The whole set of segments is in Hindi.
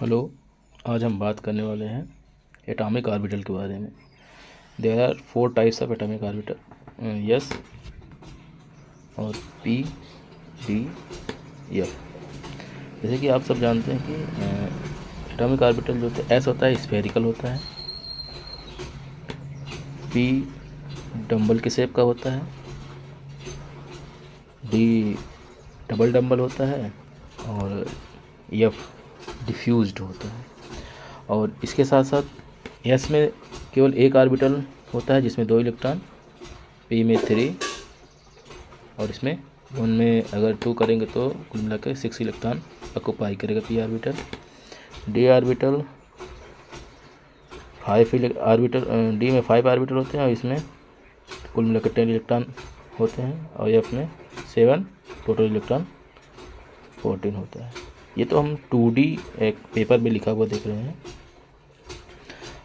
हेलो। आज हम बात करने वाले हैं एटॉमिक ऑर्बिटल के बारे में। There are 4 types of atomic orbital, S और पी, डी, एफ। जैसे कि आप सब जानते हैं कि एटॉमिक ऑर्बिटल जो होता है एस होता है स्फेरिकल होता है, पी डंबल के शेप का होता है, डी डबल डंबल होता है और एफ डिफ्यूज्ड होता है। और इसके साथ साथ एस में केवल एक ऑर्बिटल होता है जिसमें 2 इलेक्ट्रॉन, पी में 3 और इसमें 1 में अगर 2 करेंगे तो कुल मिला के 6 इलेक्ट्रॉन ऑक्यूपाई करेगा P orbital. D orbital 5 orbital, D में 5 ऑर्बिटल होते हैं और इसमें कुल मिला के 10 इलेक्ट्रॉन होते हैं और एफ में 7, टोटल इलेक्ट्रॉन 14 होता है। ये तो हम 2D एक पेपर में लिखा हुआ देख रहे हैं।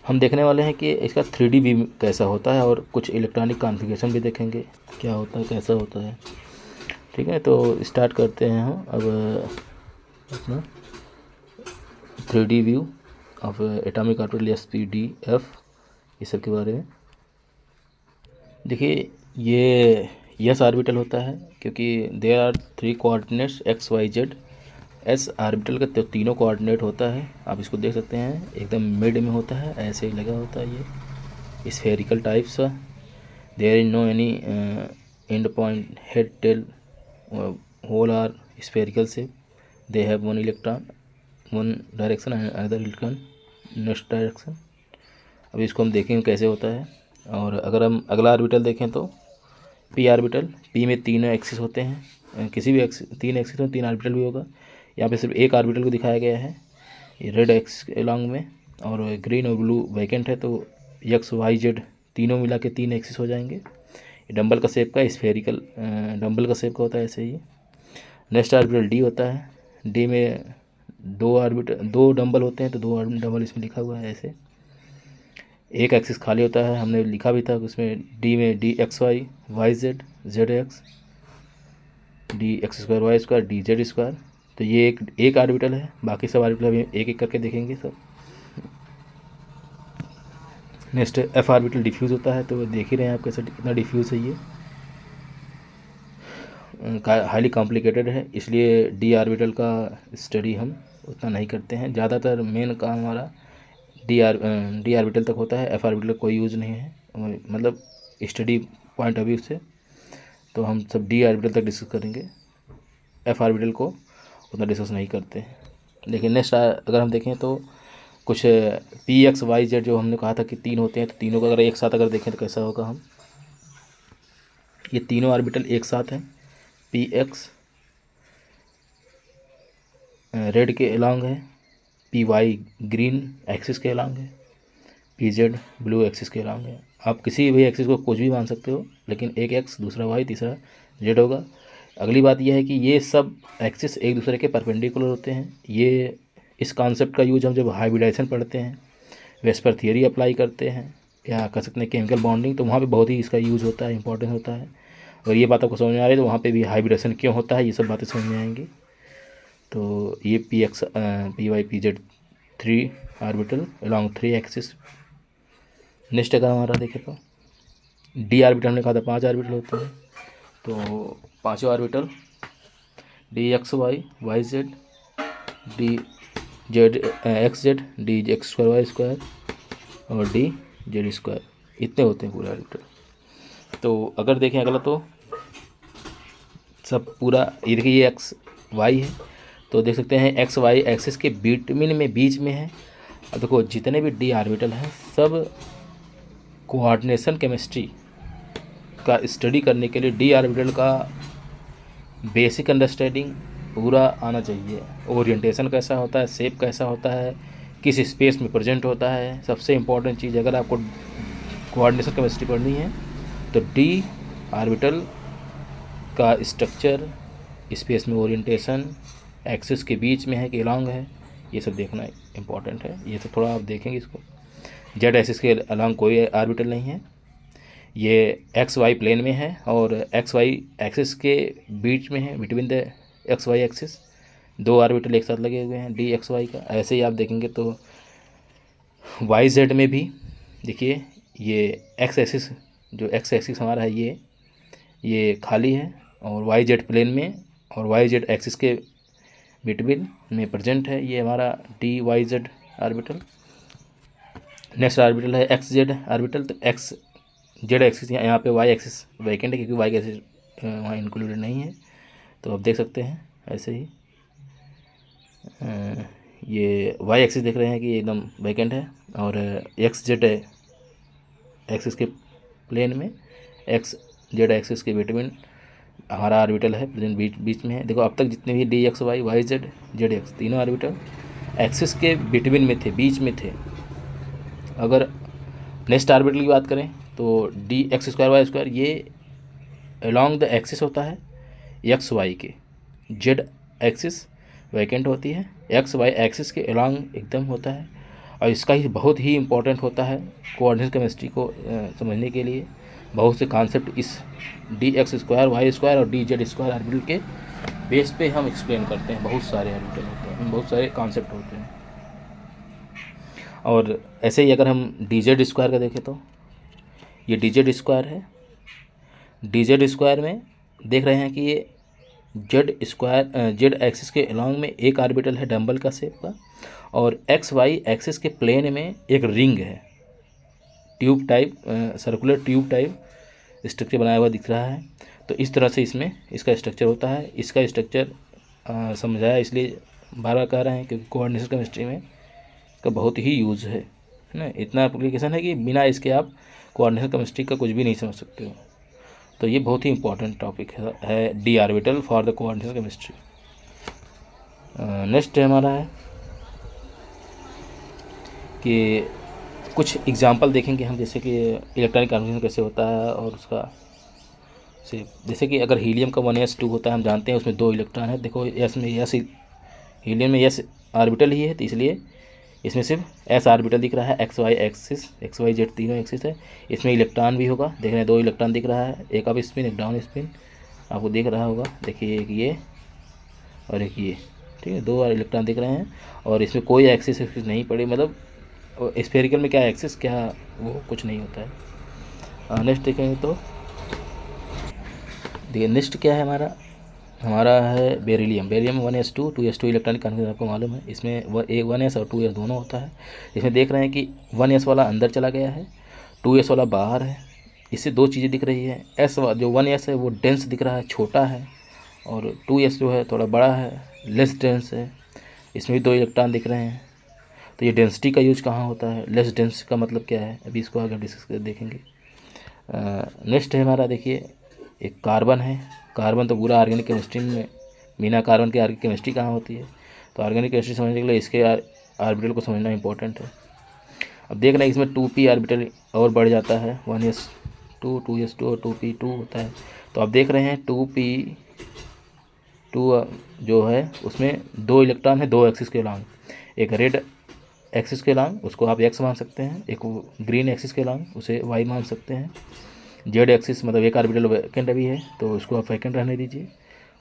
हम देखने वाले हैं कि इसका 3D व्यू कैसा होता है और कुछ इलेक्ट्रॉनिक कॉन्फ़िगरेशन भी देखेंगे क्या होता है, कैसा होता है। ठीक है, तो स्टार्ट करते हैं हम अब अपना 3D view of atomic orbital S P D F, ये सब के बारे में। देखिए ये यस ऑर्बिटल होता है क्योंकि there are 3 coordinates X Y Z. S orbital का तो तीनों कोऑर्डिनेट होता है, आप इसको देख सकते हैं एकदम मिड में होता है, ऐसे ही लगा होता है ये spherical types. There is no any end point, head tail whole are spherical shape. They have 1 electron 1 direction and another electron next direction. अब इसको हम देखेंगे कैसे होता है। और अगर हम अगला ऑर्बिटल देखें तो पी ऑर्बिटल, पी में 3 एक्सिस होते हैं, किसी भी 3 एक्सिस में 3 ऑर्बिटल भी होगा। यहाँ पे सिर्फ एक ऑर्बिटल को दिखाया गया है, ये रेड एक्स के लॉन्ग में, और ग्रीन और ब्लू वैकेंट है, तो एक्स वाई जेड तीनों मिला के 3 एक्सिस हो जाएंगे। ये डंबल का शेप का स्फेरिकल डंबल का शेप का होता है ऐसे ही। नेक्स्ट ऑर्बिटल डी होता है। डी में 2 डंबल होते हैं, तो 2 डंबल इसमें लिखा हुआ है ऐसे। एक एक्सिस खाली होता है, हमने लिखा भी था उसमें डी में D X Y, Y Z, Z X, D X square Y square, D Z square. तो ये एक ऑर्बिटल है, बाकी सब ऑर्बिटल अभी एक एक करके देखेंगे सब। नेक्स्ट एफ ऑर्बिटल डिफ्यूज़ होता है, तो देख ही रहे हैं आप कैसे कितना डिफ्यूज़ है, ये हाईली कॉम्प्लिकेटेड है, इसलिए डी ऑर्बिटल का स्टडी हम उतना नहीं करते हैं। ज़्यादातर मेन काम हमारा डी ऑर्बिटल तक होता है, एफ ऑर्बिटल का कोई यूज़ नहीं है, मतलब स्टडी पॉइंट ऑफ व्यू से। तो हम सब डी ऑर्बिटल तक डिस्कस करेंगे, एफ ऑर्बिटल को उतना डिस्कस नहीं करते हैं। लेकिन नेक्स्ट अगर हम देखें तो कुछ पी एक्स वाई जेड जो हमने कहा था कि 3 होते हैं, तो तीनों को अगर एक साथ अगर देखें तो कैसा होगा। हम ये तीनों ऑर्बिटल एक साथ हैं, पी एक्स रेड के अलॉन्ग है, पी वाई ग्रीन एक्सिस के अलॉन्ग है, पी जेड ब्लू एक्सिस के अलॉन्ग है। आप किसी भी एक्सिस को कुछ भी मान सकते हो, लेकिन एक एक्स, दूसरा वाई, तीसरा जेड होगा। अगली बात यह है कि ये सब एक्सिस एक दूसरे के परपेंडिकुलर होते हैं। ये इस कॉन्सेप्ट का यूज हम जब हाइब्रिडाइजेशन पढ़ते हैं, वेस्पर थियरी अप्लाई करते हैं, या कर सकते हैं केमिकल बॉन्डिंग, तो वहाँ पे बहुत ही इसका यूज़ होता है, इंपॉर्टेंट होता है। और ये बात आपको समझ में आ रही है तो वहाँ पे भी हाइब्रिडेशन क्यों होता है, ये सब बातें समझ में आएंगी। तो ये P X P Y P Z 3 orbital along 3 axis. Next अगर हमारा देखें तो डी ऑर्बिटल हमने कहा था 5 ऑर्बिटल होते हैं, तो 5 orbital D X Y, Y Z, D Z X Z, D X square Y square और डी जेड स्क्वायर, इतने होते हैं पूरे ऑर्बिटल। तो अगर देखें अगला तो सब पूरा, ये देखिए ये एक्स वाई है, तो देख सकते हैं एक्स वाई एक्सिस के बीच में है। अब देखो जितने भी डी ऑर्बिटल हैं सब कोऑर्डिनेशन केमिस्ट्री का स्टडी करने के लिए डी ऑर्बिटल का बेसिक अंडरस्टैंडिंग पूरा आना चाहिए। ओरिएंटेशन कैसा होता है, शेप कैसा होता है, किस स्पेस में प्रेजेंट होता है, सबसे इम्पोर्टेंट चीज़। अगर आपको कोऑर्डिनेशन केमिस्ट्री पढ़नी है तो डी ऑर्बिटल का स्ट्रक्चर, स्पेस में ओरिएंटेशन, एक्सिस के बीच में है कि अलॉन्ग है, ये सब देखना इम्पॉर्टेंट है। ये सब थोड़ा आप देखेंगे इसको। जेड एक्सिस के अलॉन्ग कोई ऑर्बिटल नहीं है, ये एक्स वाई प्लेन में है और एक्स वाई एक्सिस के बीच में है, between the X Y axis. दो ऑर्बिटल एक साथ लगे हुए हैं डी एक्स वाई का। ऐसे ही आप देखेंगे तो वाई जेड में भी देखिए, ये एक्स एक्सिस, जो एक्स एक्सिस हमारा है ये खाली है, और वाई जेड प्लेन में और वाई जेड एक्सिस के बिटवीन में प्रेजेंट है ये हमारा D Y Z orbital. Next orbital है एक्स जेड ऑर्बिटल। तो एक्स जेड एक्सिस यहाँ पे वाई एक्सिस वैकेंट है, क्योंकि वाई एक्सिस वहाँ इंक्लूडेड नहीं है। तो आप देख सकते हैं ऐसे ही ये वाई एक्सिस देख रहे हैं कि एकदम वैकेंट है, और एक्स जेड एक्सिस के प्लेन में एक्स जेड एक्सिस के बिटवीन हमारा ऑर्बिटल है, प्रेजेंट बीच में है। देखो अब तक जितने भी D X Y Y Z Z X तीनों ऑर्बिटल एक्सिस के बिटवीन में थे, बीच में थे। अगर नेक्स्ट ऑर्बिटल की बात करें तो D X square Y square ये अलॉन्ग द एक्सिस होता है एक्स वाई के। जेड एक्सिस वैकेंट होती है, एक्स वाई एक्सिस के अलॉन्ग एकदम होता है। और इसका ही बहुत ही इम्पोर्टेंट होता है कोऑर्डिनेट केमिस्ट्री को समझने के लिए। बहुत से कॉन्सेप्ट इस D X square Y square और डी जेड स्क्वायर ऑर्बिटल के बेस पे हम एक्सप्लेन करते हैं। बहुत सारे ऑर्बिटल होते हैं, बहुत सारे कॉन्सेप्ट होते हैं। और ऐसे ही अगर हम डी जेड स्क्वायर का देखें तो ये डी जेड स्क्वायर है। डी जेड स्क्वायर में देख रहे हैं कि ये जेड एक्सिस के अलॉन्ग में एक ऑर्बिटल है डम्बल का शेप का, और एक्स वाई एक्सिस के प्लेन में एक रिंग है, tube type, circular tube type structure बनाया हुआ दिख रहा है। तो इस तरह से इसमें इसका स्ट्रक्चर होता है। इसका स्ट्रक्चर समझाया इसलिए बार बार कह रहे हैं क्योंकि कोऑर्डिनेशन केमिस्ट्री में का बहुत ही यूज़ है ना। इतना एप्लीकेशन है कि बिना इसके आप कोऑर्डिनेशन केमिस्ट्री का कुछ भी नहीं समझ सकते हो। तो ये बहुत ही इंपॉर्टेंट टॉपिक है D orbital for the coordination chemistry. Next हमारा है कि कुछ एग्जांपल देखेंगे हम, जैसे कि इलेक्ट्रॉनिक कन्फर्मेशन कैसे होता है और उसका से, जैसे कि अगर हीलियम का 1s2 होता है, हम जानते हैं उसमें 2 इलेक्ट्रॉन है। देखो एस में एस, हीलियम में एस ऑर्बिटल ही है, तो इसलिए इसमें सिर्फ एस ऑर्बिटल दिख रहा है। X Y axis, X Y Z तीनों एक्सिस है। इसमें इलेक्ट्रॉन भी होगा, देख रहे हैं 2 इलेक्ट्रॉन दिख रहा है, एक अप स्पिन एक डाउन स्पिन आपको दिख रहा होगा। देखिए एक ये और एक ये, ठीक है, 2 इलेक्ट्रॉन दिख रहे हैं। और इसमें कोई एक्सिस नहीं पड़ी, मतलब स्फेरिकल में क्या एक्सिस क्या वो कुछ नहीं होता है। नेक्स्ट देखेंगे तो देखिए नेक्स्ट क्या है हमारा है beryllium. Beryllium 1s2 2s2 electronic conformation आपको मालूम है। इसमें 1s और 2s दोनों होता है। इसमें देख रहे हैं कि 1s वाला अंदर चला गया है, 2s वाला बाहर है। इससे 2 चीज़ें दिख रही है। जो 1s है वो डेंस दिख रहा है, छोटा है, और 2s जो है थोड़ा बड़ा है, लेस डेंस है। इसमें भी 2 इलेक्ट्रॉन दिख रहे हैं। तो ये डेंसिटी का यूज कहाँ होता है, लेस डेंस का मतलब क्या है, अभी इसको आगे डिस्कस कर देखेंगे। नेक्स्ट है हमारा, देखिए एक कार्बन है। कार्बन तो पूरा ऑर्गेनिक केमिस्ट्री में, बिना कार्बन के ऑर्गेनिक केमिस्ट्री कहाँ होती है। तो ऑर्गेनिक केमिस्ट्री समझने के लिए इसके ऑर्बिटल को समझना इंपॉर्टेंट है। अब देख रहे हैं इसमें 2p ऑर्बिटल और बढ़ जाता है, 1s2 2s2 और 2p2 होता है। तो आप देख रहे हैं 2p2 जो है उसमें 2 इलेक्ट्रॉन है 2 एक्सिस के अलॉन्ग। एक रेड एक्सिस के अलॉन्ग उसको आप x मान सकते हैं, एक ग्रीन एक्सिस के अलॉन्ग उसे y मान सकते हैं। जेड एक्सिस मतलब एक ऑर्बिटल वैकेंट अभी है तो उसको आप वैकेंट रहने दीजिए,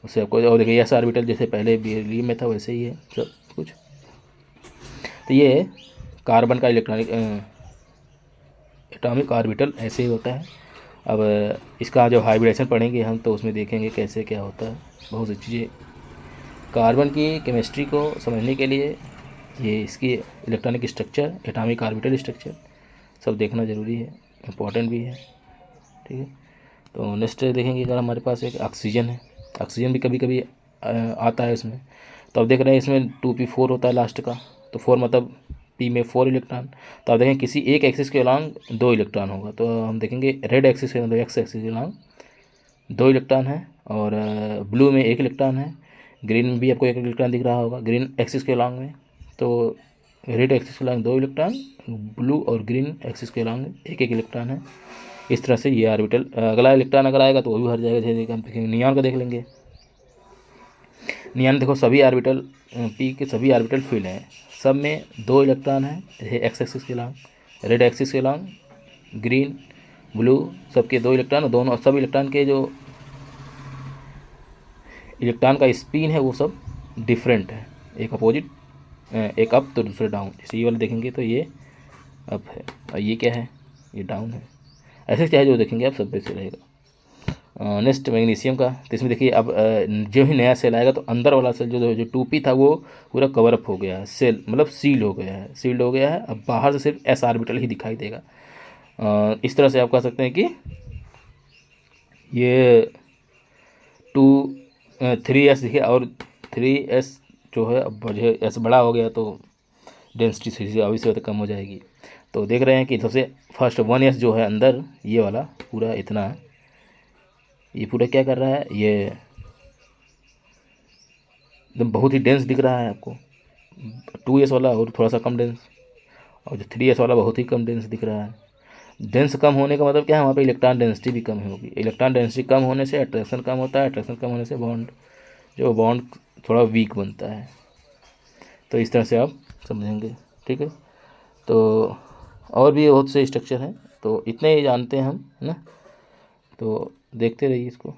उससे आपको। और देखिए एस ऑर्बिटल जैसे पहले बेरिलियम में था वैसे ही है सब कुछ। तो ये कार्बन का इलेक्ट्रॉनिक एटॉमिक ऑर्बिटल ऐसे ही होता है। अब इसका जो हाइब्रिडेशन पढ़ेंगे हम तो उसमें देखेंगे कैसे क्या होता है, बहुत सी चीज़ें। कार्बन की केमिस्ट्री को समझने के लिए ये इसकी electronic structure, atomic orbital structure सब देखना ज़रूरी है, इम्पोर्टेंट भी है, ठीक है। तो नेक्स्ट देखेंगे अगर हमारे पास एक ऑक्सीजन है। ऑक्सीजन भी कभी कभी आता है इसमें। तो अब देख रहे हैं इसमें 2p4 होता है लास्ट का, तो 4 मतलब p में 4 इलेक्ट्रॉन। तो आप देखें किसी एक एक्सिस के अलॉन्ग 2 इलेक्ट्रॉन होगा। तो हम देखेंगे रेड एक्सिस के मतलब एक्स एक्सिस के अलॉन्ग 2 इलेक्ट्रॉन है, और ब्लू में 1 इलेक्ट्रॉन है, ग्रीन में भी आपको 1 इलेक्ट्रॉन दिख रहा होगा ग्रीन एक्सिस के अलॉन्ग में। तो रेड एक्सिस के अलॉन्ग 2 इलेक्ट्रॉन, ब्लू और ग्रीन एक्सिस के अलॉन्ग 1 इलेक्ट्रॉन है। इस तरह से ये ऑर्बिटल, अगला इलेक्ट्रॉन अगर आएगा तो वो भी भर जाएगा। जैसे हम देखेंगे नियॉन को देख लेंगे। नियॉन देखो सभी ऑर्बिटल पी के सभी ऑर्बिटल फिल हैं, सब में 2 इलेक्ट्रॉन है एक्स एक्सिस के अलॉन्ग, रेड एक्सिस के अलॉन्ग, ग्रीन ब्लू सबके 2 इलेक्ट्रॉन, दोनों सब इलेक्ट्रॉन के जो इलेक्ट्रॉन का स्पिन है वो सब डिफरेंट है, एक अपोजिट, एक अप तो दूसरा डाउन। जैसे ये वाला देखेंगे तो ये अप है और ये क्या है, ये डाउन है। ऐसे चाहे जो देखेंगे आप सब वैसे रहेगा। नेक्स्ट मैग्नीशियम का, तो इसमें देखिए अब जो ही नया सेल आएगा तो अंदर वाला सेल जो 2p था वो पूरा कवर अप हो गया है, सेल मतलब सील हो गया है, सील्ड हो गया है। अब बाहर से सिर्फ s ऑर्बिटल ही दिखाई देगा। इस तरह से आप कह सकते हैं कि ये 3s देखिए, और 3s जो है अब जो s बड़ा हो गया तो डेंसिटी से ऑब्वियसली तो कम हो जाएगी। तो देख रहे हैं कि सबसे फर्स्ट 1s जो है अंदर ये वाला पूरा इतना, ये पूरा क्या कर रहा है, ये एकदम बहुत ही डेंस दिख रहा है आपको। 2s वाला और थोड़ा सा कम डेंस, और जो 3s वाला बहुत ही कम डेंस दिख रहा है। डेंस कम होने का मतलब क्या है, वहाँ पे इलेक्ट्रॉन डेंसिटी भी कम होगी। इलेक्ट्रॉन डेंसिटी कम होने से अट्रैक्शन कम होता है, अट्रैक्शन कम होने से बॉन्ड थोड़ा वीक बनता है। तो इस तरह से आप समझेंगे, ठीक है। तो और भी बहुत से स्ट्रक्चर हैं, तो इतने ही जानते हैं हम, है ना। तो देखते रहिए इसको।